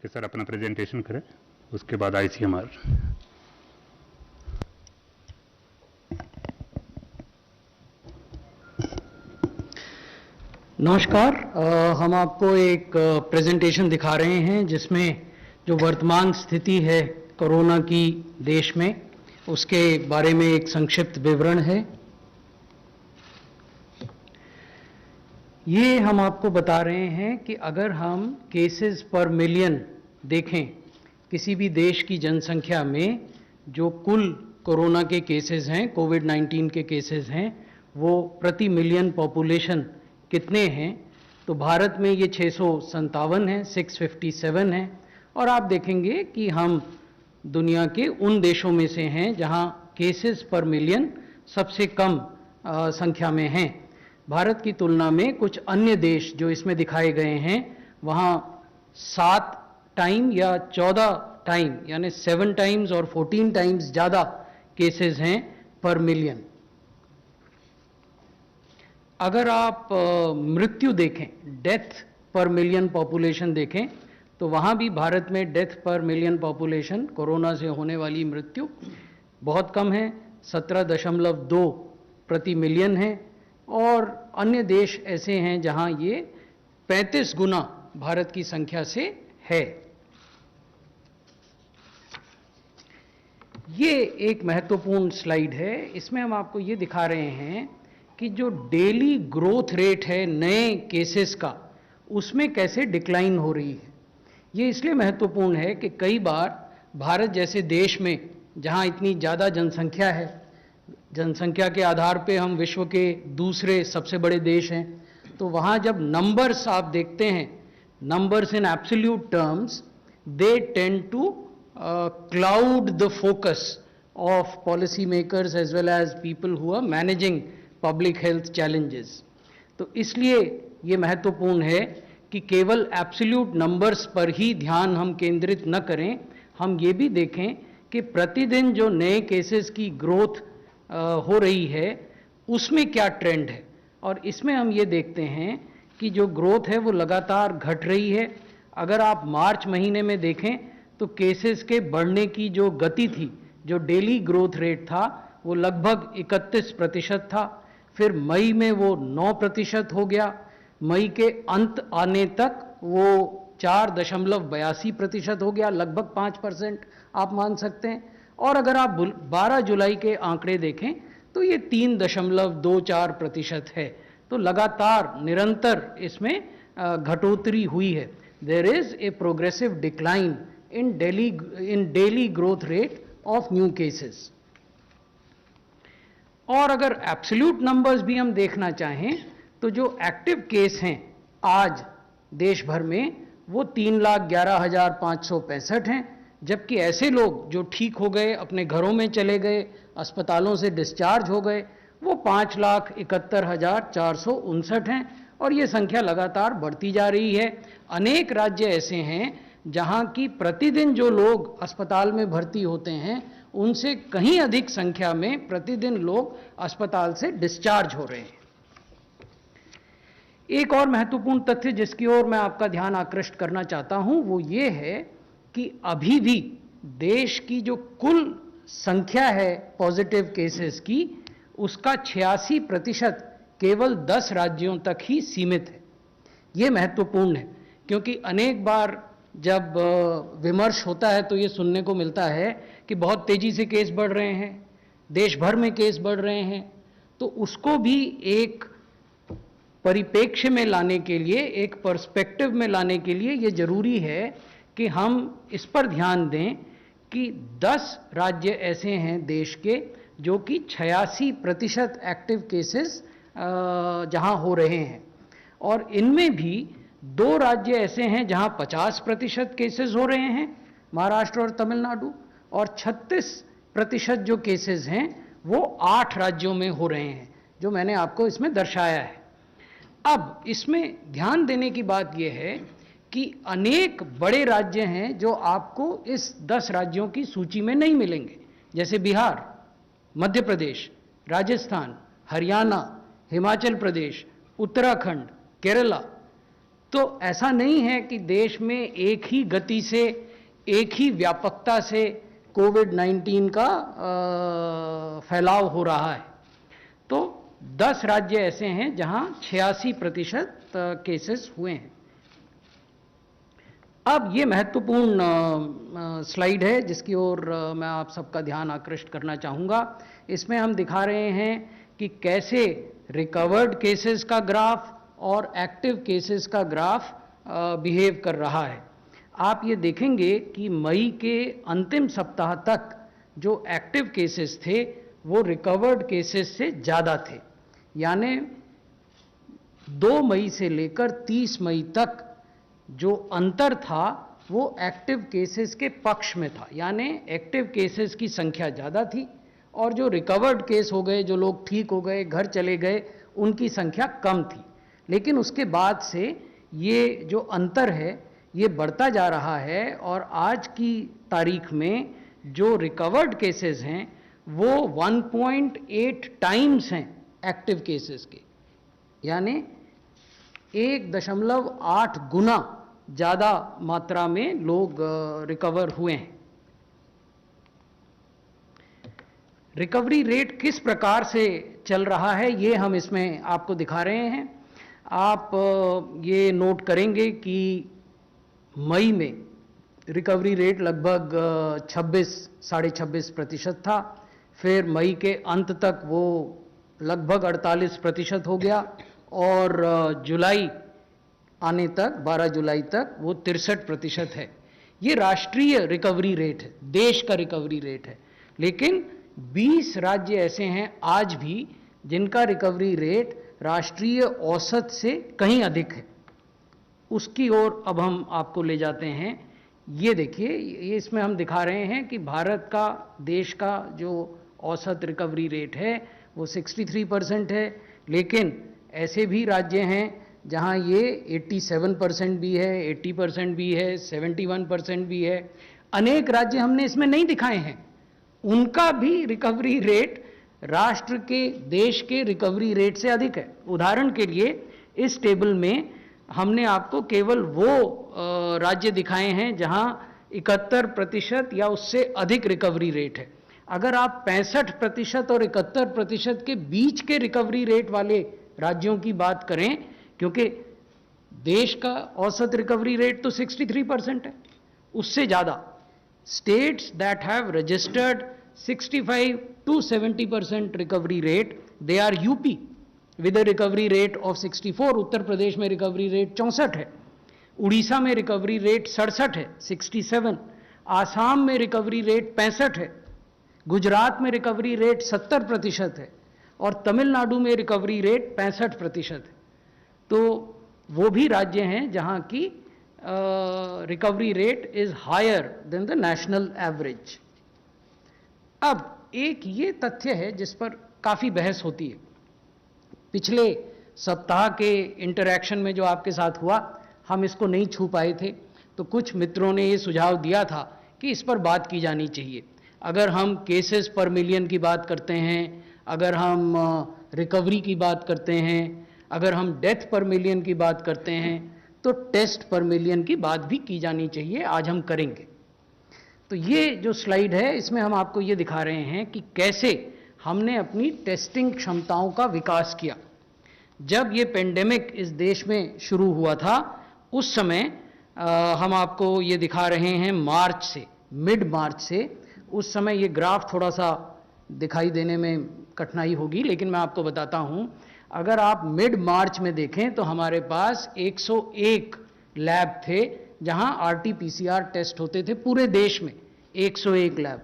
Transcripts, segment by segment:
कि सर अपना प्रेजेंटेशन करें, उसके बाद आईसीएमआर। नमस्कार। हम आपको एक प्रेजेंटेशन दिखा रहे हैं जिसमें जो वर्तमान स्थिति है कोरोना की देश में, उसके बारे में एक संक्षिप्त विवरण है। ये हम आपको बता रहे हैं कि अगर हम केसेस पर मिलियन देखें किसी भी देश की जनसंख्या में, जो कुल कोरोना के केसेस हैं, कोविड-19 के केसेस हैं, वो प्रति मिलियन पॉपुलेशन कितने हैं, तो भारत में ये 657 है, 657 है। और आप देखेंगे कि हम दुनिया के उन देशों में से हैं जहां केसेस पर मिलियन सबसे कम संख्या में हैं। भारत की तुलना में कुछ अन्य देश जो इसमें दिखाए गए हैं, वहां 7 टाइम या 14 टाइम यानी 7 टाइम्स और 14 टाइम्स ज़्यादा केसेस हैं पर मिलियन। अगर आप मृत्यु देखें, डेथ पर मिलियन पॉपुलेशन देखें, तो वहाँ भी भारत में डेथ पर मिलियन पॉपुलेशन कोरोना से होने वाली मृत्यु बहुत कम है, 17.2 प्रति मिलियन है। और अन्य देश ऐसे हैं जहाँ ये 35 गुना भारत की संख्या से है। ये एक महत्वपूर्ण स्लाइड है। इसमें हम आपको ये दिखा रहे हैं कि जो डेली ग्रोथ रेट है नए केसेस का, उसमें कैसे डिक्लाइन हो रही है। ये इसलिए महत्वपूर्ण है कि कई बार भारत जैसे देश में जहाँ इतनी ज़्यादा जनसंख्या है, जनसंख्या के आधार पे हम विश्व के दूसरे सबसे बड़े देश हैं, तो वहाँ जब नंबर्स आप देखते हैं, numbers in absolute terms, they tend to cloud the focus of policy makers as well as people who are managing public health challenges. तो इसलिए ये महत्वपूर्ण है कि केवल एब्सोल्यूट नंबर्स पर ही ध्यान हम केंद्रित न करें, हम ये भी देखें कि प्रतिदिन जो नए केसेस की ग्रोथ हो रही है उसमें क्या ट्रेंड है। और इसमें हम ये देखते हैं कि जो ग्रोथ है वो लगातार घट रही है। अगर आप मार्च महीने में देखें तो केसेस के बढ़ने की जो गति थी, जो डेली ग्रोथ रेट था, वो लगभग 31% था। फिर मई में वो 9% हो गया। मई के अंत आने तक वो 4.82% हो गया, लगभग 5% आप मान सकते हैं। और अगर आप 12 जुलाई के आंकड़े देखें तो ये 3.24% है। तो लगातार निरंतर इसमें घटोतरी हुई है। There is a progressive decline in daily growth rate of new cases. और अगर एब्सोल्यूट नंबर्स भी हम देखना चाहें तो जो एक्टिव केस हैं आज देश भर में वो 3,11,565 हैं, जबकि ऐसे लोग जो ठीक हो गए, अपने घरों में चले गए, अस्पतालों से डिस्चार्ज हो गए, वो 5,71,459 हैं। और ये संख्या लगातार बढ़ती जा रही है। अनेक राज्य ऐसे हैं जहां की प्रतिदिन जो लोग अस्पताल में भर्ती होते हैं उनसे कहीं अधिक संख्या में प्रतिदिन लोग अस्पताल से डिस्चार्ज हो रहे हैं। एक और महत्वपूर्ण तथ्य जिसकी ओर मैं आपका ध्यान आकृष्ट करना चाहता हूं वो ये है कि अभी भी देश की जो कुल संख्या है पॉजिटिव केसेस की, उसका 86% केवल 10 राज्यों तक ही सीमित है। ये महत्वपूर्ण है क्योंकि अनेक बार जब विमर्श होता है तो ये सुनने को मिलता है कि बहुत तेजी से केस बढ़ रहे हैं, देश भर में केस बढ़ रहे हैं। तो उसको भी एक परिप्रेक्ष्य में लाने के लिए, एक पर्सपेक्टिव में लाने के लिए ये जरूरी है कि हम इस पर ध्यान दें कि 10 राज्य ऐसे हैं देश के जो कि 86% एक्टिव केसेस जहां हो रहे हैं। और इनमें भी 2 राज्य ऐसे हैं जहां 50% केसेस हो रहे हैं, महाराष्ट्र और तमिलनाडु, और 36% जो केसेस हैं वो 8 राज्यों में हो रहे हैं, जो मैंने आपको इसमें दर्शाया है। अब इसमें ध्यान देने की बात यह है कि अनेक बड़े राज्य हैं जो आपको इस 10 राज्यों की सूची में नहीं मिलेंगे, जैसे बिहार, मध्य प्रदेश, राजस्थान, हरियाणा, हिमाचल प्रदेश, उत्तराखंड, केरला। तो ऐसा नहीं है कि देश में एक ही गति से, एक ही व्यापकता से कोविड-19 का फैलाव हो रहा है। तो 10 राज्य ऐसे हैं जहां 86% केसेस हुए हैं। अब ये महत्वपूर्ण स्लाइड है जिसकी ओर मैं आप सबका ध्यान आकृष्ट करना चाहूँगा। इसमें हम दिखा रहे हैं कि कैसे रिकवर्ड केसेस का ग्राफ और एक्टिव केसेस का ग्राफ बिहेव कर रहा है। आप ये देखेंगे कि मई के अंतिम सप्ताह तक जो एक्टिव केसेस थे वो रिकवर्ड केसेस से ज़्यादा थे, यानी 2 मई से लेकर 30 मई तक जो अंतर था वो एक्टिव केसेस के पक्ष में था, यानी एक्टिव केसेस की संख्या ज़्यादा थी और जो रिकवर्ड केस हो गए, जो लोग ठीक हो गए, घर चले गए, उनकी संख्या कम थी। लेकिन उसके बाद से ये जो अंतर है ये बढ़ता जा रहा है और आज की तारीख में जो रिकवर्ड केसेस हैं वो 1.8 टाइम्स हैं एक्टिव केसेस के, यानी 1.8 गुना ज़्यादा मात्रा में लोग रिकवर हुए हैं। रिकवरी रेट किस प्रकार से चल रहा है ये हम इसमें आपको दिखा रहे हैं। आप ये नोट करेंगे कि मई में रिकवरी रेट लगभग 26-26.5% था, फिर मई के अंत तक वो लगभग 48% हो गया और जुलाई आने तक 12 जुलाई तक वो 63% है। ये राष्ट्रीय रिकवरी रेट है, देश का रिकवरी रेट है। लेकिन 20 राज्य ऐसे हैं आज भी जिनका रिकवरी रेट राष्ट्रीय औसत से कहीं अधिक है। उसकी ओर अब हम आपको ले जाते हैं। ये देखिए, ये इसमें हम दिखा रहे हैं कि भारत का, देश का जो औसत रिकवरी रेट है वो 63% है, लेकिन ऐसे भी राज्य हैं जहां ये 87% भी है, 80% भी है, 71% भी है। अनेक राज्य हमने इसमें नहीं दिखाए हैं, उनका भी रिकवरी रेट राष्ट्र के, देश के रिकवरी रेट से अधिक है। उदाहरण के लिए इस टेबल में हमने आपको केवल वो राज्य दिखाए हैं जहां 71% या उससे अधिक रिकवरी रेट है। अगर आप 65% और 71% के बीच के रिकवरी रेट वाले राज्यों की बात करें, क्योंकि देश का औसत रिकवरी रेट तो 63% है, उससे ज़्यादा states that have registered 65 to 70% recovery rate, they are UP with a recovery rate of 64, Uttar Pradesh में रिकवरी रेट 64 है, उड़ीसा में रिकवरी रेट 67 है 67, आसाम में रिकवरी रेट 65 है, गुजरात में रिकवरी रेट 70% है और तमिलनाडु में रिकवरी रेट 65% है। तो वो भी राज्य हैं जहां की recovery rate is higher than the national average. अब एक ये तथ्य है जिस पर काफ़ी बहस होती है। पिछले सप्ताह के इंटरैक्शन में जो आपके साथ हुआ, हम इसको नहीं छू पाए थे, तो कुछ मित्रों ने ये सुझाव दिया था कि इस पर बात की जानी चाहिए। अगर हम केसेस पर मिलियन की बात करते हैं, अगर हम रिकवरी की बात करते हैं, अगर हम डेथ पर मिलियन की बात करते हैं, तो टेस्ट पर मिलियन की बात भी की जानी चाहिए। आज हम करेंगे। तो ये जो स्लाइड है इसमें हम आपको ये दिखा रहे हैं कि कैसे हमने अपनी टेस्टिंग क्षमताओं का विकास किया। जब ये पेंडेमिक इस देश में शुरू हुआ था, उस समय हम आपको ये दिखा रहे हैं मार्च से, मिड मार्च से। उस समय ये ग्राफ थोड़ा सा दिखाई देने में कठिनाई होगी, लेकिन मैं आपको बताता हूँ। अगर आप मिड मार्च में देखें तो हमारे पास 101 लैब थे जहां RT-PCR टेस्ट होते थे पूरे देश में, 101 लैब।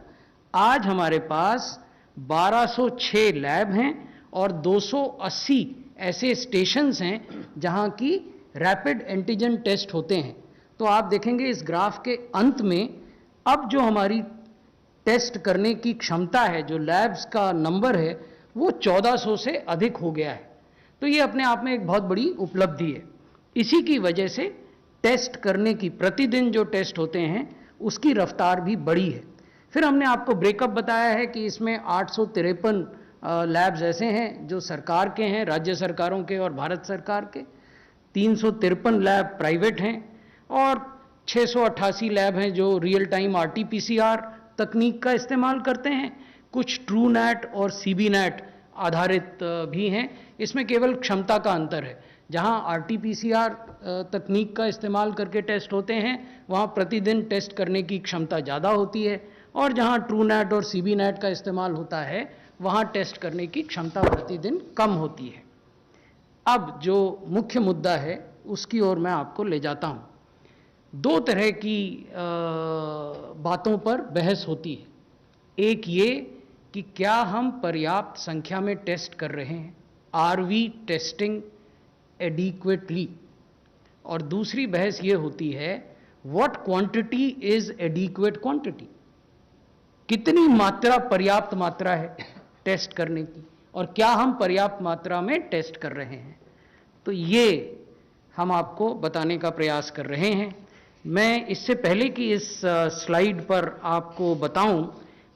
आज हमारे पास 1206 लैब हैं और 280 ऐसे स्टेशंस हैं जहां की रैपिड एंटीजन टेस्ट होते हैं। तो आप देखेंगे इस ग्राफ के अंत में अब जो हमारी टेस्ट करने की क्षमता है, जो लैब्स का नंबर है, वो 1400 से अधिक हो गया है। तो ये अपने आप में एक बहुत बड़ी उपलब्धि है। इसी की वजह से टेस्ट करने की, प्रतिदिन जो टेस्ट होते हैं उसकी रफ्तार भी बढ़ी है। फिर हमने आपको ब्रेकअप बताया है कि इसमें 853 लैब्स ऐसे हैं जो सरकार के हैं, राज्य सरकारों के और भारत सरकार के। 353 लैब प्राइवेट हैं और 688 लैब हैं जो रियल टाइम आरटीपीसीआर तकनीक का इस्तेमाल करते हैं। कुछ ट्रू नेट और सीबी नेट आधारित भी हैं। इसमें केवल क्षमता का अंतर है। जहां आरटीपीसीआर तकनीक का इस्तेमाल करके टेस्ट होते हैं वहां प्रतिदिन टेस्ट करने की क्षमता ज़्यादा होती है, और जहां ट्रू नेट और सीबी नेट का इस्तेमाल होता है वहां टेस्ट करने की क्षमता प्रतिदिन कम होती है। अब जो मुख्य मुद्दा है उसकी ओर मैं आपको ले जाता हूं। दो तरह की बातों पर बहस होती है। एक ये कि क्या हम पर्याप्त संख्या में टेस्ट कर रहे हैं, आर वी टेस्टिंग एडिक्वेटली, और दूसरी बहस ये होती है what quantity is adequate quantity, कितनी मात्रा पर्याप्त मात्रा है टेस्ट करने की, और क्या हम पर्याप्त मात्रा में टेस्ट कर रहे हैं। तो ये हम आपको बताने का प्रयास कर रहे हैं। मैं इससे पहले कि इस स्लाइड पर आपको बताऊं,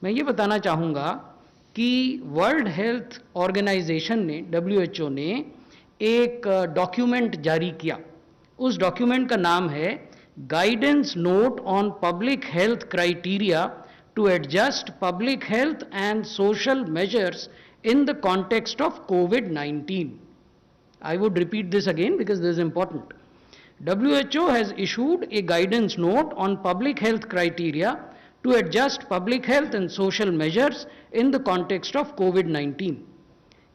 मैं ये बताना चाहूँगा कि वर्ल्ड हेल्थ ऑर्गेनाइजेशन ने, WHO ने एक डॉक्यूमेंट जारी किया। उस डॉक्यूमेंट का नाम है guidance note on public health criteria to adjust public health and social measures in the context of COVID-19. I would repeat this again because this is important. WHO has issued a guidance note on public health criteria to adjust public health and social measures in the context of COVID-19.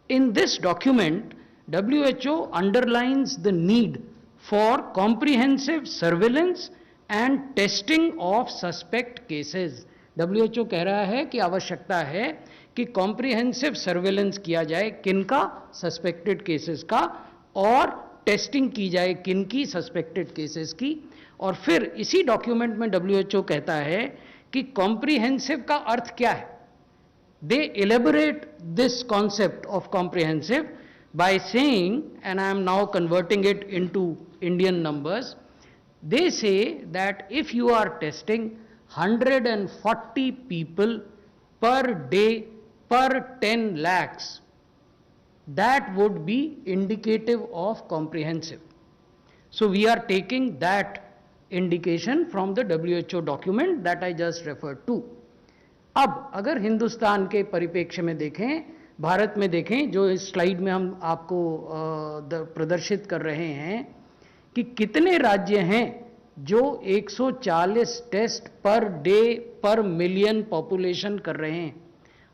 In this document, WHO underlines the need for comprehensive surveillance and testing of suspect cases. WHO कह रहा है कि आवश्यकता है कि comprehensive surveillance किया जाए, किनका, सस्पेक्टेड केसेस का, और टेस्टिंग की जाए किनकी, सस्पेक्टेड केसेस की। और फिर इसी डॉक्यूमेंट में WHO कहता है कि कॉम्प्रिहेंसिव का अर्थ क्या है। They elaborate this concept of comprehensive by saying, and I am now converting it into Indian numbers, they say that if you are testing 140 people per day per 10 lakhs, that would be indicative of comprehensive. So we are taking that indication from the WHO document that I just referred to. अब अगर हिंदुस्तान के परिप्रेक्ष्य में देखें, भारत में देखें, जो इस स्लाइड में हम आपको प्रदर्शित कर रहे हैं कि कितने राज्य हैं जो 140 टेस्ट पर डे पर मिलियन पॉपुलेशन कर रहे हैं।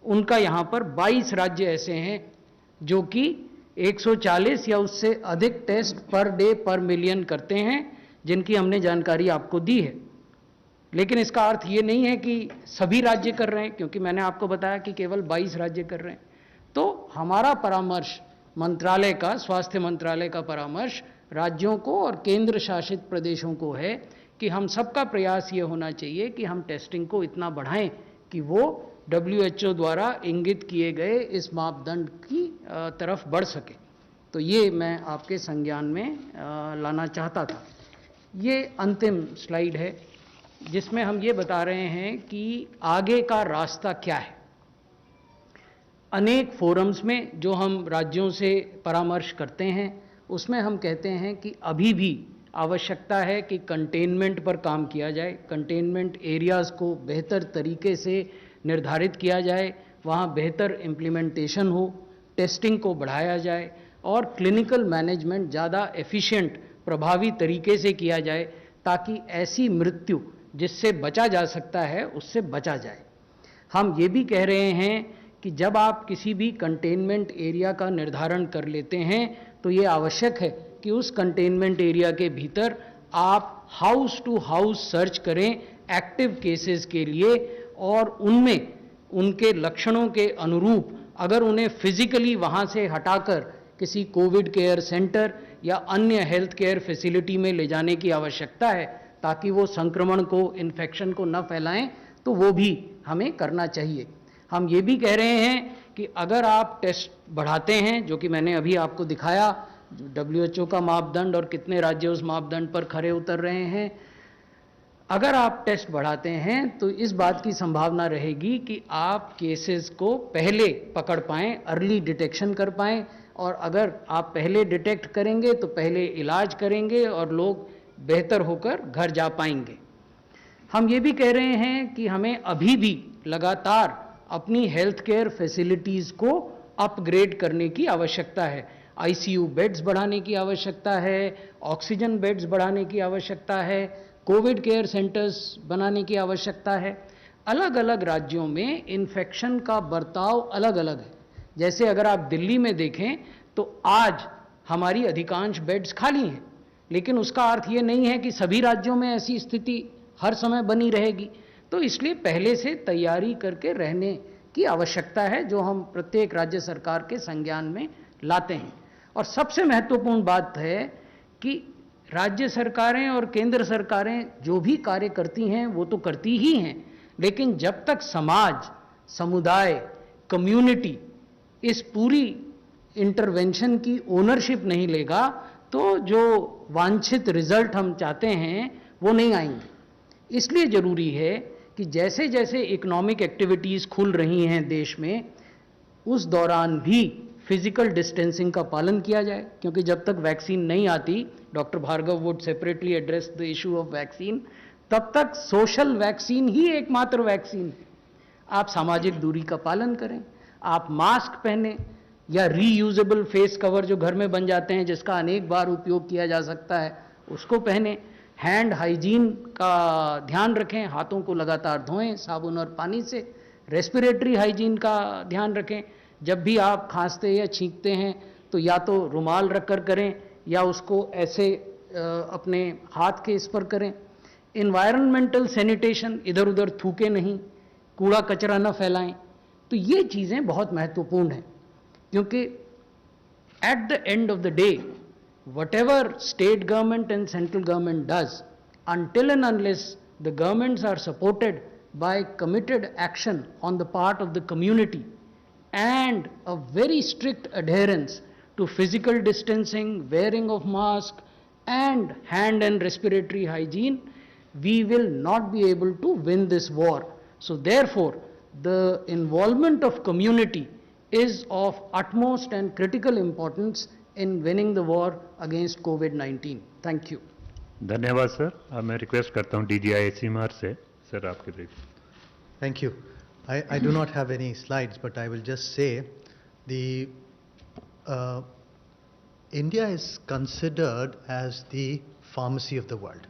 उनका यहाँ पर 22 राज्य ऐसे हैं जो कि 140 या उससे अधिक टेस्ट पर डे पर मिलियन करते हैं, जिनकी हमने जानकारी आपको दी है। लेकिन इसका अर्थ ये नहीं है कि सभी राज्य कर रहे हैं, क्योंकि मैंने आपको बताया कि केवल 22 राज्य कर रहे हैं। तो हमारा परामर्श मंत्रालय का, स्वास्थ्य मंत्रालय का परामर्श राज्यों को और केंद्र शासित प्रदेशों को है कि हम सबका प्रयास ये होना चाहिए कि हम टेस्टिंग को इतना बढ़ाएं कि वो WHO द्वारा इंगित किए गए इस मापदंड की तरफ बढ़ सके। तो ये मैं आपके संज्ञान में लाना चाहता था। ये अंतिम स्लाइड है जिसमें हम ये बता रहे हैं कि आगे का रास्ता क्या है। अनेक फोरम्स में जो हम राज्यों से परामर्श करते हैं उसमें हम कहते हैं कि अभी भी आवश्यकता है कि कंटेनमेंट पर काम किया जाए, कंटेनमेंट एरियाज़ को बेहतर तरीके से निर्धारित किया जाए, वहाँ बेहतर इम्प्लीमेंटेशन हो, टेस्टिंग को बढ़ाया जाए और क्लिनिकल मैनेजमेंट ज़्यादा एफिशिएंट, प्रभावी तरीके से किया जाए, ताकि ऐसी मृत्यु जिससे बचा जा सकता है उससे बचा जाए। हम ये भी कह रहे हैं कि जब आप किसी भी कंटेनमेंट एरिया का निर्धारण कर लेते हैं तो ये आवश्यक है कि उस कंटेनमेंट एरिया के भीतर आप हाउस टू हाउस सर्च करें एक्टिव केसेस के लिए, और उनमें उनके लक्षणों के अनुरूप अगर उन्हें फिजिकली वहाँ से हटाकर किसी कोविड केयर सेंटर या अन्य हेल्थ केयर फैसिलिटी में ले जाने की आवश्यकता है ताकि वो संक्रमण को, इन्फेक्शन को न फैलाएं, तो वो भी हमें करना चाहिए। हम ये भी कह रहे हैं कि अगर आप टेस्ट बढ़ाते हैं, जो कि मैंने अभी आपको दिखाया WHO का मापदंड और कितने राज्य उस मापदंड पर खरे उतर रहे हैं, अगर आप टेस्ट बढ़ाते हैं तो इस बात की संभावना रहेगी कि आप केसेस को पहले पकड़ पाएं, अर्ली डिटेक्शन कर पाएं और अगर आप पहले डिटेक्ट करेंगे तो पहले इलाज करेंगे और लोग बेहतर होकर घर जा पाएंगे। हम ये भी कह रहे हैं कि हमें अभी भी लगातार अपनी हेल्थ केयर फैसिलिटीज़ को अपग्रेड करने की आवश्यकता है। आईसीयू बेड्स बढ़ाने की आवश्यकता है, ऑक्सीजन बेड्स बढ़ाने की आवश्यकता है, कोविड केयर सेंटर्स बनाने की आवश्यकता है। अलग अलग राज्यों में इन्फेक्शन का बर्ताव अलग अलग है। जैसे अगर आप दिल्ली में देखें तो आज हमारी अधिकांश बेड्स खाली हैं, लेकिन उसका अर्थ ये नहीं है कि सभी राज्यों में ऐसी स्थिति हर समय बनी रहेगी। तो इसलिए पहले से तैयारी करके रहने की आवश्यकता है, जो हम प्रत्येक राज्य सरकार के संज्ञान में लाते हैं। और सबसे महत्वपूर्ण बात है कि राज्य सरकारें और केंद्र सरकारें जो भी कार्य करती हैं वो तो करती ही हैं, लेकिन जब तक समाज, समुदाय, कम्युनिटी इस पूरी इंटरवेंशन की ओनरशिप नहीं लेगा तो जो वांछित रिजल्ट हम चाहते हैं वो नहीं आएंगे। इसलिए जरूरी है कि जैसे जैसे इकोनॉमिक एक्टिविटीज़ खुल रही हैं देश में, उस दौरान भी फिजिकल डिस्टेंसिंग का पालन किया जाए, क्योंकि जब तक वैक्सीन नहीं आती, doctor Bhargava would separately address the issue of vaccine, तब तक सोशल वैक्सीन ही एकमात्र वैक्सीन है। आप सामाजिक दूरी का पालन करें, आप मास्क पहने या रीयूजेबल फेस कवर जो घर में बन जाते हैं जिसका अनेक बार उपयोग किया जा सकता है उसको पहने, हैंड हाइजीन का ध्यान रखें, हाथों को लगातार धोएं साबुन और पानी से, रेस्पिरेटरी हाइजीन का ध्यान रखें, जब भी आप खांसते या छींकते हैं तो या तो रुमाल रखकर करें या उसको ऐसे अपने हाथ के इस पर करें। इन्वायरमेंटल सैनिटेशन, इधर उधर थूके नहीं, कूड़ा कचरा न फैलाएं। तो ये चीज़ें बहुत महत्वपूर्ण हैं, क्योंकि at the end of the day whatever state government and central government does, until and unless the governments are supported by committed action on the part of the community and a very strict adherence to physical distancing, wearing of mask and hand and respiratory hygiene, we will not be able to win this war. So therefore, the involvement of community is of utmost and critical importance in winning the war against COVID-19. Thank you. धन्यवाद sir. अब मैं request करता हूँ DGICMR से sir आपके brief. Thank you. I do not have any slides, but I will just say the India is considered as the pharmacy of the world.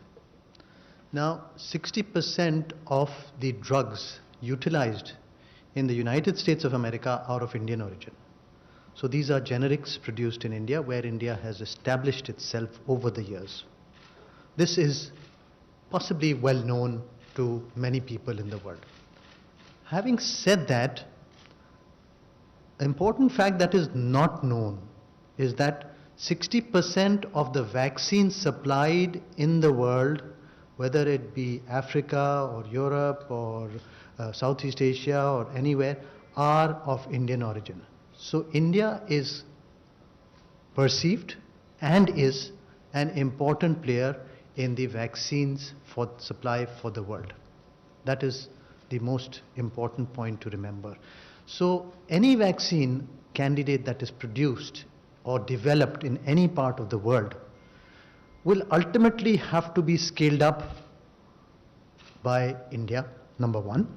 Now, 60% of the drugs utilized in the United States of America are of Indian origin. So these are generics produced in India, where India has established itself over the years. This is possibly well known to many people in the world. Having said that, an important fact that is not known is that 60% of the vaccines supplied in the world, whether it be Africa or Europe or Southeast Asia or anywhere, are of Indian origin. So India is perceived and is an important player in the vaccines for supply for the world. That is the most important point to remember. So any vaccine candidate that is produced or developed in any part of the world will ultimately have to be scaled up by India, number one,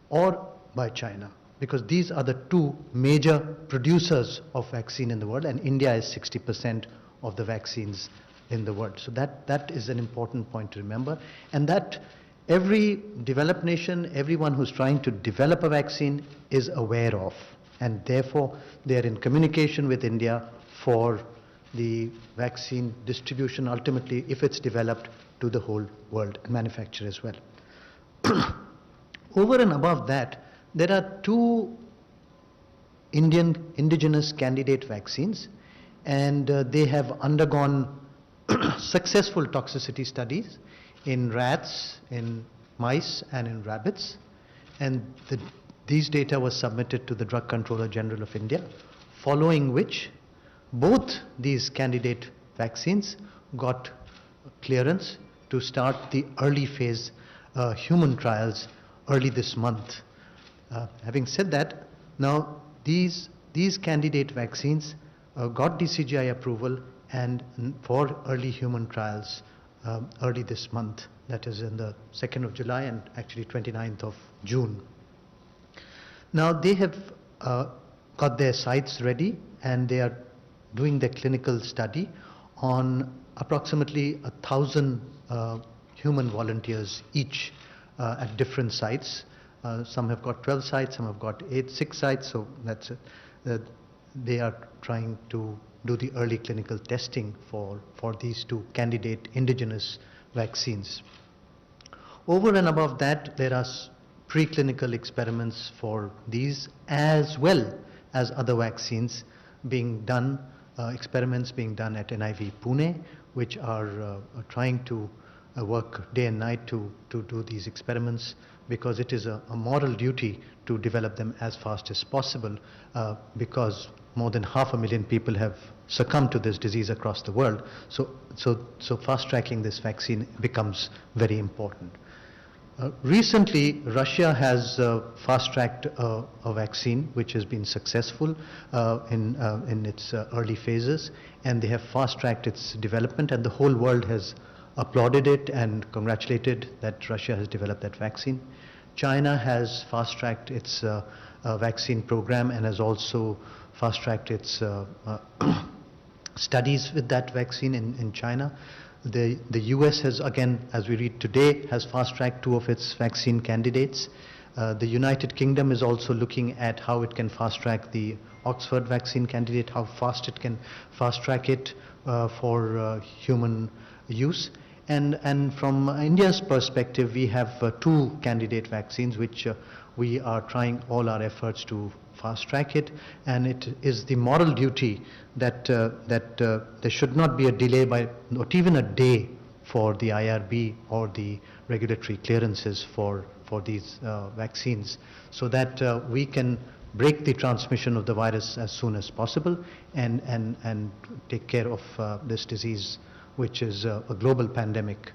or by China, because these are the two major producers of vaccine in the world, and India is 60% of the vaccines in the world. So that is an important point to remember, and that every developed nation, everyone who's trying to develop a vaccine is aware of, and therefore they are in communication with India for the vaccine distribution ultimately, if it's developed, to the whole world and manufacture as well. Over and above that, there are two indigenous candidate vaccines, and they have undergone successful toxicity studies in rats, in mice, and in rabbits, and these data was submitted to the Drug Controller General of India, following which both these candidate vaccines got clearance to start the early phase human trials early this month. Having said that, now these candidate vaccines got DCGI approval and for early human trials early this month, that is in the 2nd of July and actually 29th of June. Now they have got their sites ready and they are doing their clinical study on approximately 1,000 human volunteers each at different sites. Some have got 12 sites, some have got 6 sites, so that's they are trying to do the early clinical testing for these two candidate indigenous vaccines. Over and above that, there are preclinical experiments for these as well as other vaccines being done, experiments being done at NIV Pune, which are trying to work day and night to do these experiments, because it is a moral duty to develop them as fast as possible, because more than 500,000 people have succumbed to this disease across the world. So fast tracking this vaccine becomes very important. Recently, Russia has fast-tracked a vaccine which has been successful in its early phases, and they have fast-tracked its development, and the whole world has applauded it and congratulated that Russia has developed that vaccine. China has fast-tracked its vaccine program and has also fast-tracked its studies with that vaccine in China. The US has, again, as we read today, has fast-tracked 2 of its vaccine candidates. The United Kingdom is also looking at how it can fast-track the Oxford vaccine candidate, how fast it can fast-track it for human use. And from India's perspective, we have 2 candidate vaccines which we are trying all our efforts to fast-track it, and it is the moral duty that there should not be a delay by not even a day for the IRB or the regulatory clearances for these vaccines, so that we can break the transmission of the virus as soon as possible and take care of this disease, which is a global pandemic.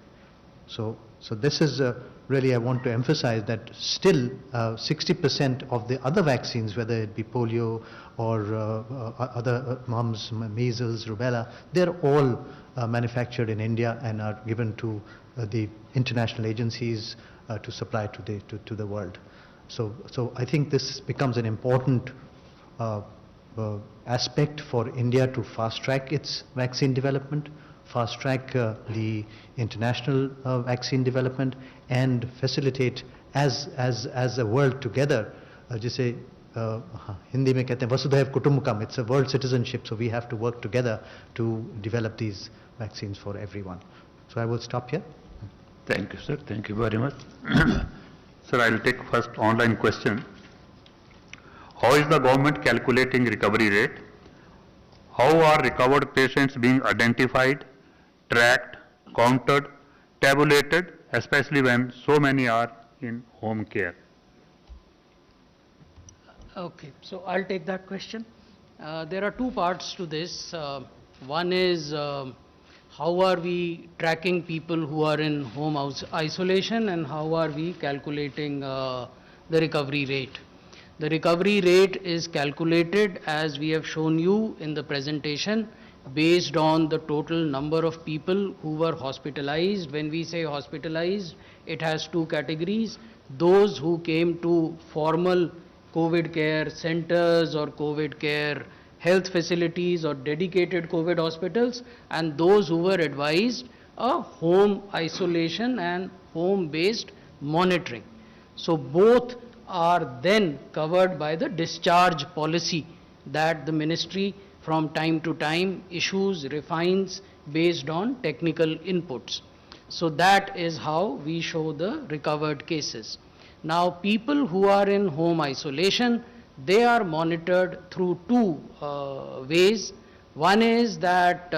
So this is really, I want to emphasize that still 60% of the other vaccines, whether it be polio or other mumps, measles, rubella, they're all manufactured in India and are given to the international agencies to supply to the world. So I think this becomes an important aspect for India to fast track its vaccine development, fast track the international vaccine development, and facilitate as a world together. जैसे हिंदी में कहते हैं वसुधैव कुटुंबकम, it's a world citizenship, so we have to work together to develop these vaccines for everyone. So I will stop here. Thank you, sir. Thank you very much. Sir, I will take first online question. How is the government calculating recovery rate? How are recovered patients being identified, tracked, counted, tabulated, especially when so many are in home care? Okay, so I'll take that question. There are 2 parts to this. One is how are we tracking people who are in home isolation, and how are we calculating the recovery rate. The recovery rate is calculated, as we have shown you in the presentation, based on the total number of people who were hospitalized. When we say hospitalized, it has 2 categories: those who came to formal COVID care centers or COVID care health facilities or dedicated COVID hospitals, and those who were advised a home isolation and home-based monitoring. So both are then covered by the discharge policy that the ministry from time to time issues, refines based on technical inputs. So that is how we show the recovered cases. Now people who are in home isolation, they are monitored through 2 ways. One is that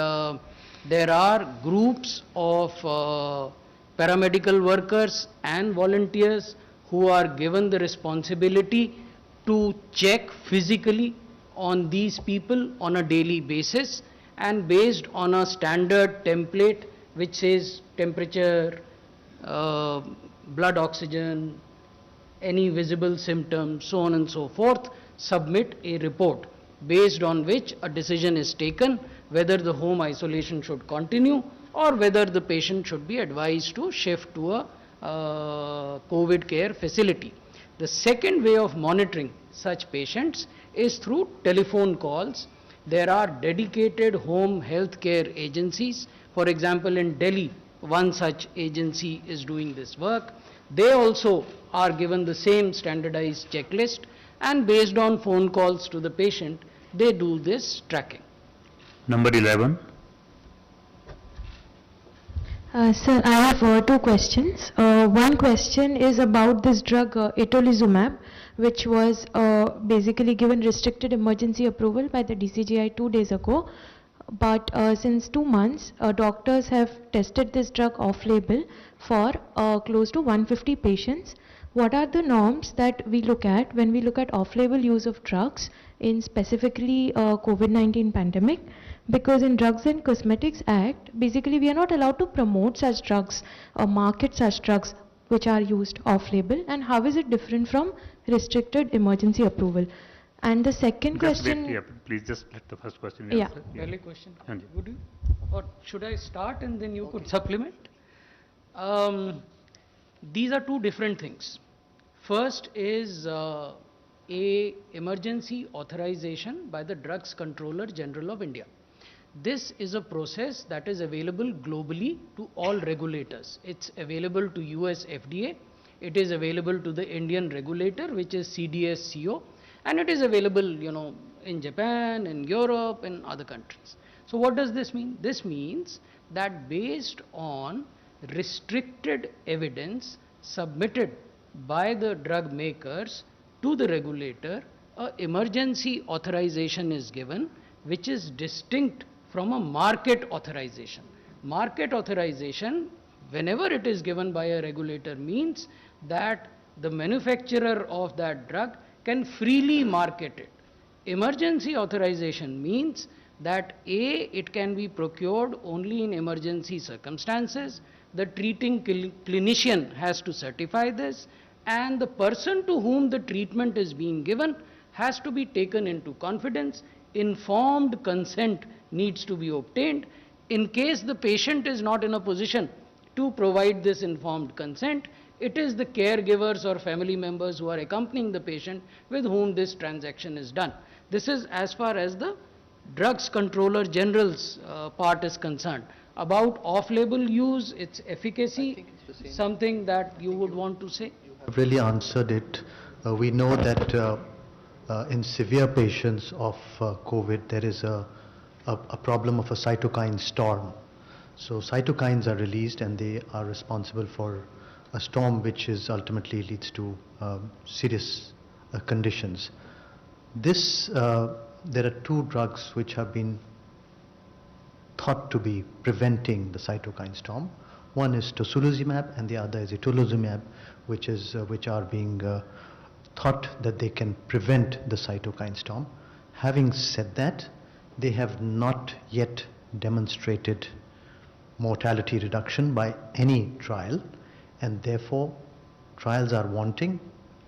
there are groups of paramedical workers and volunteers who are given the responsibility to check physically on these people on a daily basis, and based on a standard template which says temperature, blood oxygen, any visible symptoms, so on and so forth, submit a report. based on which a decision is taken whether the home isolation should continue or whether the patient should be advised to shift to a COVID care facility. The second way of monitoring such patients is through telephone calls. There are dedicated home health care agencies. For example, in Delhi, one such agency is doing this work. They also are given the same standardized checklist, and based on phone calls to the patient, they do this tracking. Number 11. Sir, I have two questions. One question is about this drug itolizumab, which was basically given restricted emergency approval by the DCGI 2 days ago. But since 2 months, doctors have tested this drug off-label for close to 150 patients. What are the norms that we look at when we look at off-label use of drugs in specifically COVID-19 pandemic? Because in Drugs and Cosmetics Act, basically we are not allowed to promote such drugs or market such drugs which are used off-label, and how is it different from restricted emergency approval? And the second question... Wait, please just let the first question Yeah. answer. Valid question. Yes. Would you? Or should I start and then you could supplement? These are two different things. First is a emergency authorization by the Drugs Controller General of India. This is a process that is available globally to all regulators. It's available to US FDA, it is available to the Indian regulator, which is CDSCO, and it is available, in Japan, in Europe, in other countries. So what does this mean? This means that based on restricted evidence submitted by the drug makers to the regulator, an emergency authorization is given, which is distinct from a market authorization. Market authorization, whenever it is given by a regulator, means that the manufacturer of that drug can freely market it. Emergency authorization means that A, it can be procured only in emergency circumstances, the treating clinician has to certify this, and the person to whom the treatment is being given has to be taken into confidence. Informed consent needs to be obtained. In case the patient is not in a position to provide this informed consent, it is the caregivers or family members who are accompanying the patient with whom this transaction is done. This is as far as the Drugs Controller General's part is concerned. About off-label use, its efficacy, something that you would want to say? I've really answered it. We know that in severe patients of COVID, there is a problem of a cytokine storm. So cytokines are released and they are responsible for a storm which is ultimately leads to serious conditions. There are two drugs which have been thought to be preventing the cytokine storm. One is tocilizumab and the other is itolizumab, which are being thought that they can prevent the cytokine storm. Having said that, they have not yet demonstrated mortality reduction by any trial, and therefore trials are wanting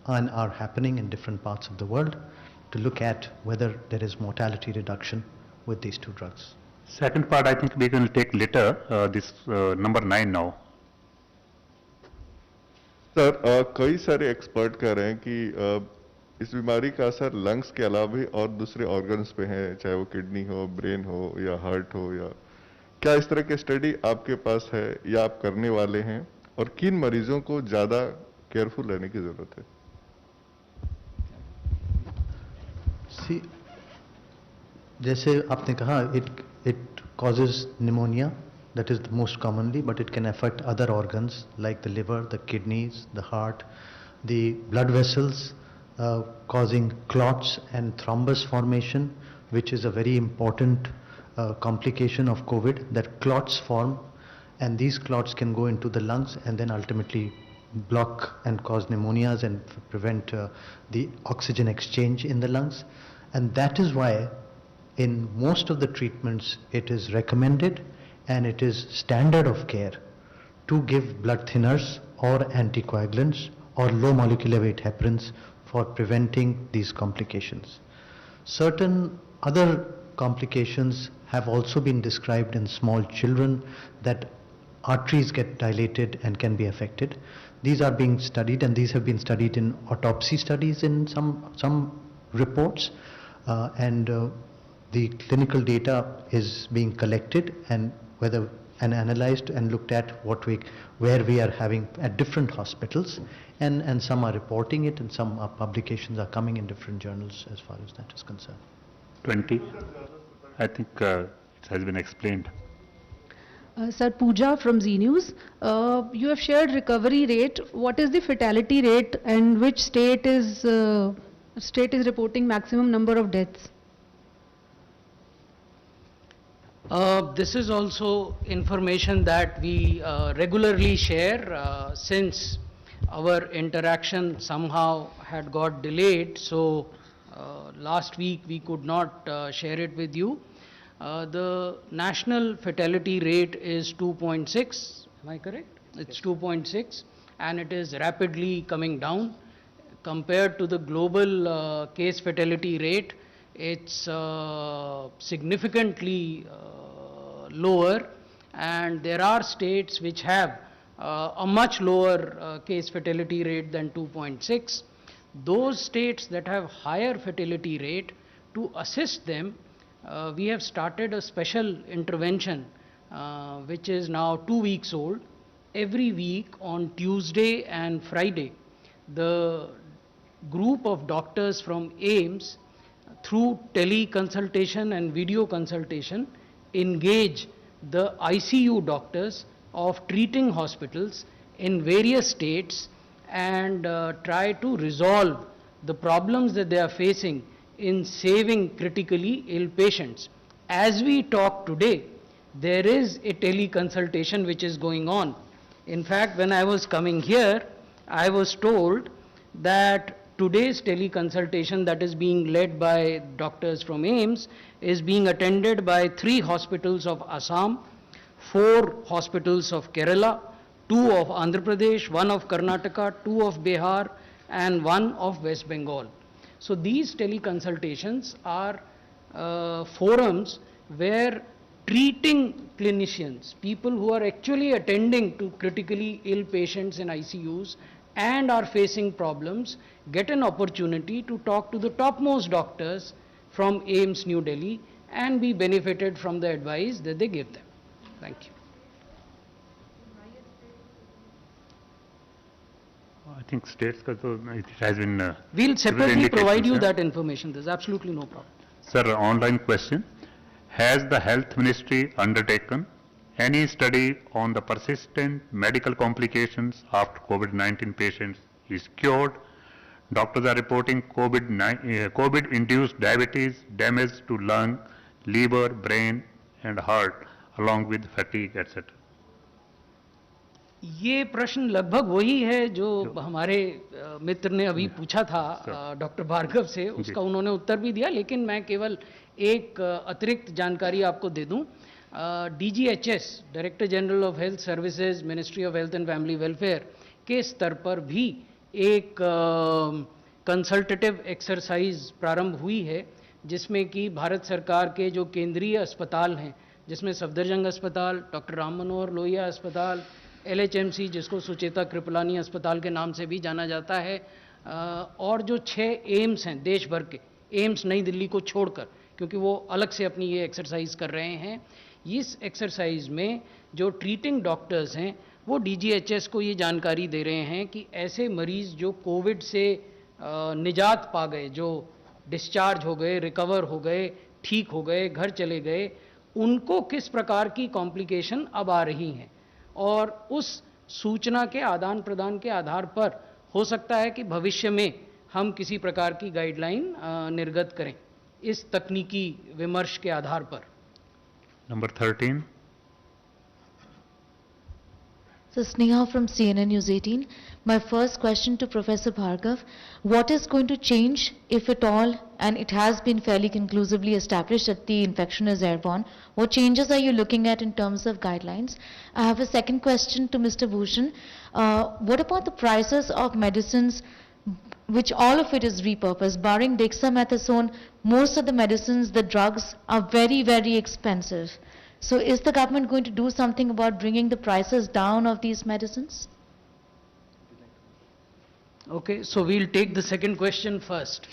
and are happening in different parts of the world to look at whether there is mortality reduction with these two drugs. Second part, I think we can take later, this number 9 now. Sir कई सारे expert कह रहे हैं कि इस बीमारी का असर लंग्स के अलावा भी और दूसरे ऑर्गन्स पे है, चाहे वो किडनी हो, ब्रेन हो या हार्ट हो, या क्या इस तरह की स्टडी आपके पास है या आप करने वाले हैं, और किन मरीजों को ज़्यादा केयरफुल रहने की ज़रूरत है? See, जैसे आपने कहा, it causes pneumonia, that is the most commonly, but it can affect other organs like the liver, the kidneys, the heart, the blood vessels, causing clots and thrombus formation, which is a very important complication of COVID, that clots form, and these clots can go into the lungs and then ultimately block and cause pneumonias and prevent the oxygen exchange in the lungs. And that is why in most of the treatments it is recommended and it is standard of care to give blood thinners or anticoagulants or low molecular weight heparins for preventing these complications. Certain other complications have also been described in small children, that arteries get dilated and can be affected. These are being studied, and these have been studied in autopsy studies in some reports, and the clinical data is being collected and analyzed and looked at where we are having at different hospitals, and some are reporting it, and some publications are coming in different journals as far as that is concerned. 20. I think it has been explained. Sir, Pooja from Z News. You have shared recovery rate. What is the fatality rate, and which state is reporting maximum number of deaths? This is also information that we regularly share since our interaction somehow had got delayed. So last week we could not share it with you. The national fatality rate is 2.6. Am I correct? It's 2.6, and it is rapidly coming down. Compared to the global case fatality rate, it's significantly lower, and there are states which have a much lower case fatality rate than 2.6. Those states that have higher fatality rate, to assist them, we have started a special intervention which is now 2 weeks old. Every week on Tuesday and Friday, the group of doctors from AIIMS, through teleconsultation and video consultation, engage the ICU doctors of treating hospitals in various states and try to resolve the problems that they are facing in saving critically ill patients. As we talk today, there is a teleconsultation which is going on. In fact, when I was coming here, I was told that today's teleconsultation that is being led by doctors from AIIMS is being attended by 3 hospitals of Assam, 4 hospitals of Kerala, 2 of Andhra Pradesh, 1 of Karnataka, 2 of Bihar, and 1 of West Bengal. So these teleconsultations are forums where treating clinicians, people who are actually attending to critically ill patients in ICUs and are facing problems, get an opportunity to talk to the topmost doctors from AIIMS New Delhi and be benefited from the advice that they give them. Thank you. I think states, it has been. We'll separately indications, provide you yeah? that information. There's absolutely no problem. Sir, online question. Has the Health Ministry undertaken any study on the persistent medical complications after COVID-19 patients is cured? Doctors are reporting COVID-induced diabetes, damage to lung, liver, brain and heart, along with fatigue, etc. ये प्रश्न लगभग वही है जो हमारे मित्र ने अभी पूछा था डॉक्टर भार्गव से, उसका उन्होंने उत्तर भी दिया, लेकिन मैं केवल एक अतिरिक्त जानकारी आपको दे दूं. DGHS, director general of health services, ministry of health and family welfare के स्तर पर भी एक कंसल्टेटिव एक्सरसाइज प्रारंभ हुई है, जिसमें कि भारत सरकार के जो केंद्रीय अस्पताल हैं, जिसमें सफदरजंग अस्पताल, डॉक्टर राम मनोहर लोहिया अस्पताल, LHMC जिसको सुचेता कृपलानी अस्पताल के नाम से भी जाना जाता है, और जो 6 एम्स हैं देश भर के, एम्स नई दिल्ली को छोड़कर, क्योंकि वो अलग से अपनी ये एक्सरसाइज कर रहे हैं. इस एक्सरसाइज में जो ट्रीटिंग डॉक्टर्स हैं वो DGHS को ये जानकारी दे रहे हैं कि ऐसे मरीज़ जो कोविड से निजात पा गए, जो डिस्चार्ज हो गए, रिकवर हो गए, ठीक हो गए, घर चले गए, उनको किस प्रकार की कॉम्प्लिकेशन अब आ रही हैं, और उस सूचना के आदान प्रदान के आधार पर हो सकता है कि भविष्य में हम किसी प्रकार की गाइडलाइन निर्गत करें इस तकनीकी विमर्श के आधार पर. Number 13. So Sneha from CNN News 18. My first question to Professor Bhargav, what is going to change, if at all, and it has been fairly conclusively established that the infection is airborne, what changes are you looking at in terms of guidelines? I have a second question to Mr. Bhushan. What about the prices of medicines which all of it is repurposed, barring dexamethasone, most of the medicines, the drugs are very, very expensive. So is the government going to do something about bringing the prices down of these medicines? Okay, so we'll take the second question first,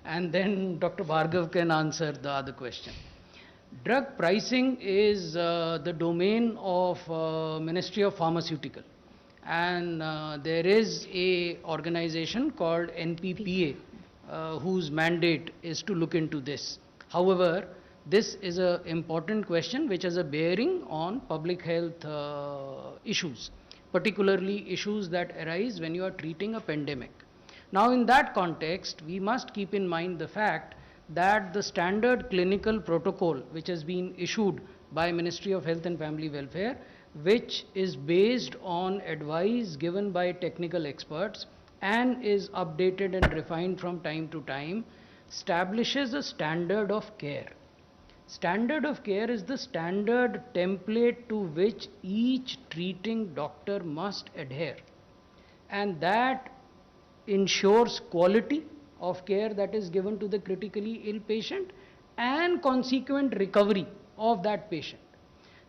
and then Dr. Bhargav can answer the other question. Drug pricing is the domain of Ministry of Pharmaceutical, and there is a organization called NPPA whose mandate is to look into this. However, this is an important question which has a bearing on public health issues, particularly issues that arise when you are treating a pandemic. Now, in that context, we must keep in mind the fact that the standard clinical protocol which has been issued by Ministry of Health and Family Welfare, which is based on advice given by technical experts and is updated and refined from time to time, establishes a standard of care. Standard of care is the standard template to which each treating doctor must adhere, and that ensures quality of care that is given to the critically ill patient and consequent recovery of that patient.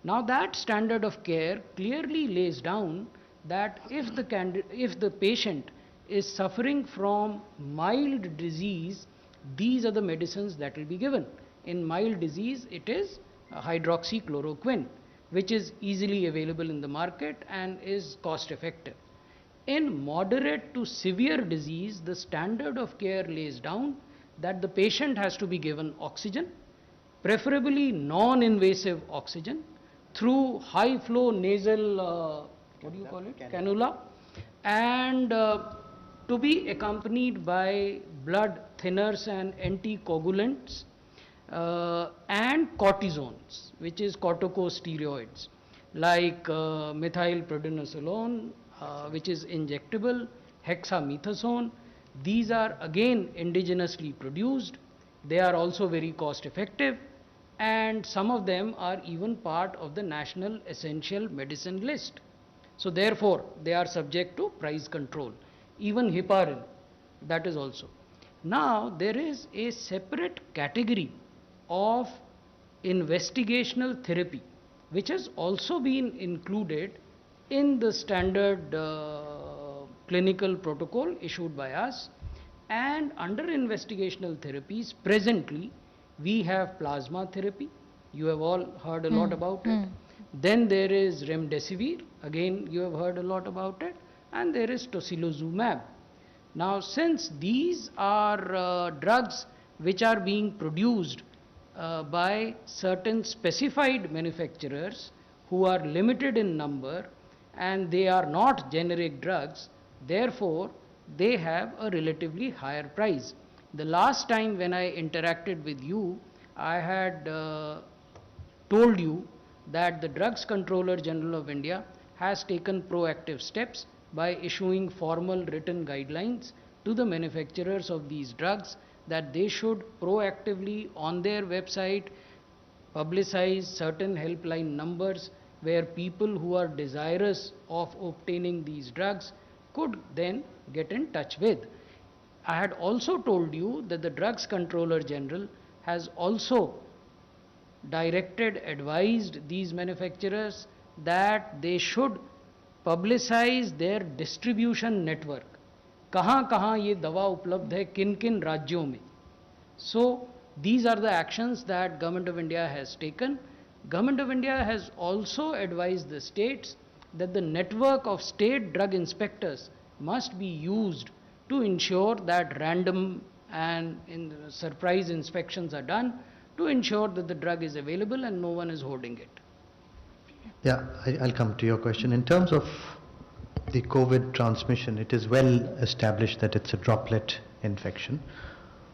Now, that standard of care clearly lays down that if the patient is suffering from mild disease, these are the medicines that will be given. In mild disease, it is hydroxychloroquine, which is easily available in the market and is cost effective. In moderate to severe disease, the standard of care lays down that the patient has to be given oxygen, preferably non-invasive oxygen, through high flow nasal, cannula, and to be accompanied by blood thinners and anticoagulants, and cortisones, which is corticosteroids, like methylprednisolone, which is injectable, hexamethasone. These are again indigenously produced. They are also very cost effective, and some of them are even part of the National Essential Medicine list. So therefore, they are subject to price control. Even heparin, that is also. Now, there is a separate category of investigational therapy, which has also been included in the standard clinical protocol issued by us. And under investigational therapies, presently, we have plasma therapy. You have all heard a lot about it. Then there is remdesivir. Again, you have heard a lot about it. And there is tocilizumab. Now, since these are drugs which are being produced by certain specified manufacturers who are limited in number, and they are not generic drugs, therefore they have a relatively higher price. The last time when I interacted with you, I had told you that the Drugs Controller General of India has taken proactive steps by issuing formal written guidelines to the manufacturers of these drugs that they should proactively on their website publicize certain helpline numbers where people who are desirous of obtaining these drugs could then get in touch with. I had also told you that the Drugs Controller General has also advised these manufacturers that they should publicize their distribution network. कहाँ ये दवा उपलब्ध है, किन राज्यों में. So these are the actions that Government of India has taken. Government of India has also advised the states that the network of state drug inspectors must be used to ensure that random and surprise inspections are done to ensure that the drug is available and no one is hoarding it. Yeah, I'll come to your question. In terms of the COVID transmission, it is well established that it's a droplet infection.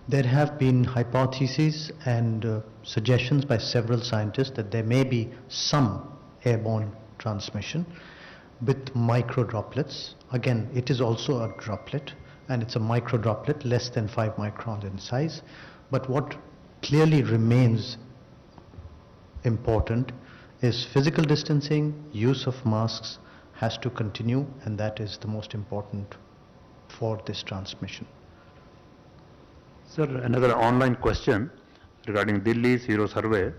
There have been hypotheses and suggestions by several scientists that there may be some airborne transmission with micro droplets. Again, it is also a droplet, and it's a micro droplet less than 5 microns in size. But what clearly remains important is physical distancing, use of masks has to continue, and that is the most important for this transmission. Sir, another online question regarding Delhi Sero survey.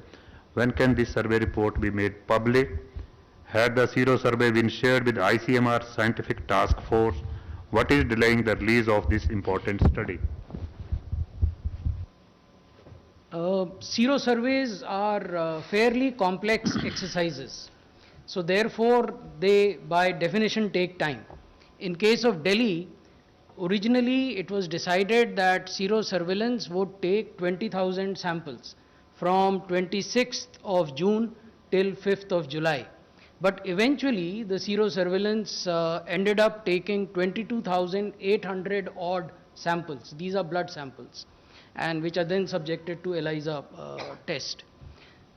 When can this survey report be made public? Had the Sero survey been shared with ICMR Scientific Task Force? What is delaying the release of this important study? Sero surveys are fairly complex exercises. So therefore, they by definition take time. In case of Delhi, originally it was decided that sero surveillance would take 20,000 samples from 26th of June till 5th of July. But eventually the sero surveillance ended up taking 22,800 odd samples. These are blood samples, and which are then subjected to ELISA test.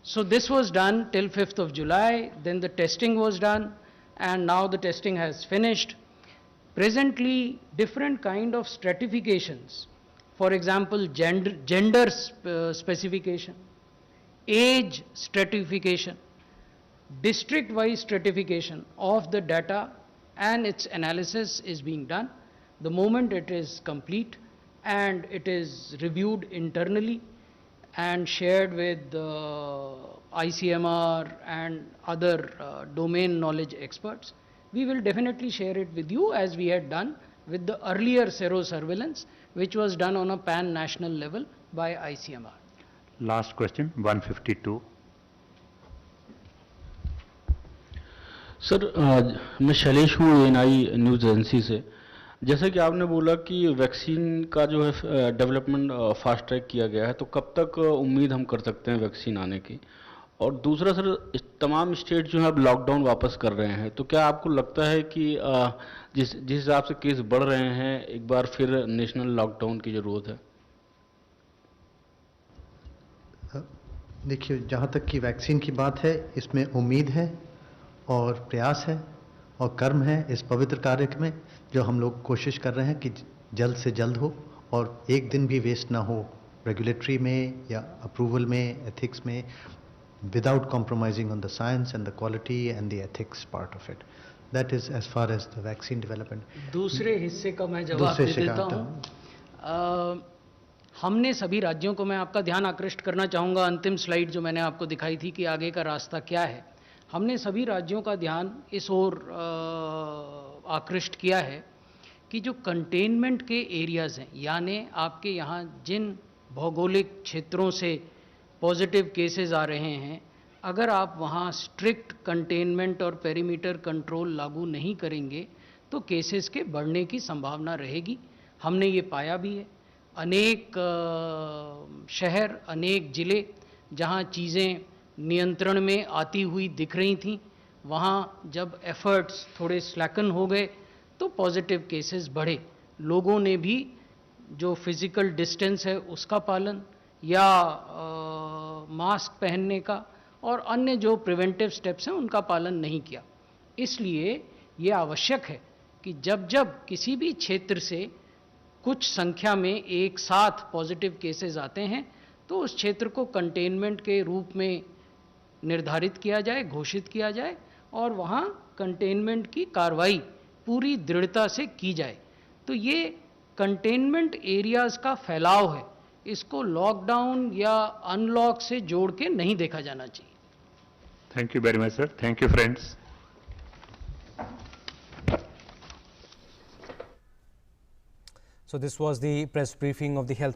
So this was done till 5th of July, then the testing was done, and now the testing has finished. Presently, different kind of stratifications, for example, gender specification, age stratification, district-wise stratification of the data and its analysis is being done. The moment it is complete and it is reviewed internally and shared with ICMR and other domain knowledge experts, we will definitely share it with you as we had done with the earlier sero surveillance, which was done on a pan-national level by ICMR. Last question, 152. Sir मैं शैलेश हूँ ANI news agency से। जैसे कि आपने बोला कि vaccine का जो है डेवलपमेंट फास्ट ट्रैक किया गया है, तो कब तक उम्मीद हम कर सकते हैं वैक्सीन आने की? और दूसरा सर, तमाम स्टेट जो है अब लॉकडाउन वापस कर रहे हैं, तो क्या आपको लगता है कि जिस हिसाब से केस बढ़ रहे हैं, एक बार फिर नेशनल लॉकडाउन की ज़रूरत है? देखिए, जहाँ तक कि वैक्सीन की बात है, इसमें उम्मीद है और प्रयास है और कर्म है इस पवित्र कार्य में, जो हम लोग कोशिश कर रहे हैं कि जल्द से जल्द हो और एक दिन भी वेस्ट ना हो रेगुलेटरी में या अप्रूवल में, एथिक्स में, without compromising on the science and the quality and the ethics part of it. That is as far as the vaccine development. दूसरे हिस्से का मैं जवाब दे देता हूँ। हमने सभी राज्यों को, मैं आपका ध्यान आकृष्ट करना चाहूँगा अंतिम स्लाइड जो मैंने आपको दिखाई थी कि आगे का रास्ता क्या है, हमने सभी राज्यों का ध्यान इस ओर आकृष्ट किया है कि जो कंटेनमेंट के एरियाज़ हैं, यानी आपके यहाँ जिन भौगोलिक क्षेत्रों से पॉजिटिव केसेस आ रहे हैं, अगर आप वहाँ स्ट्रिक्ट कंटेनमेंट और पेरीमीटर कंट्रोल लागू नहीं करेंगे तो केसेस के बढ़ने की संभावना रहेगी। हमने ये पाया भी है। अनेक शहर, अनेक ज़िले जहाँ चीज़ें नियंत्रण में आती हुई दिख रही थीं, वहाँ जब एफर्ट्स थोड़े स्लैकन हो गए तो पॉजिटिव केसेस बढ़े। लोगों ने भी जो फिज़िकल डिस्टेंस है उसका पालन या मास्क पहनने का और अन्य जो प्रिवेंटिव स्टेप्स हैं उनका पालन नहीं किया। इसलिए ये आवश्यक है कि जब जब किसी भी क्षेत्र से कुछ संख्या में एक साथ पॉजिटिव केसेस आते हैं तो उस क्षेत्र को कंटेनमेंट के रूप में निर्धारित किया जाए, घोषित किया जाए और वहाँ कंटेनमेंट की कार्रवाई पूरी दृढ़ता से की जाए। तो ये कंटेनमेंट एरियाज़ का फैलाव है, इसको लॉकडाउन या अनलॉक से जोड़ के नहीं देखा जाना चाहिए। Thank you very much, sir. Thank you, friends. So this was the press briefing of the Health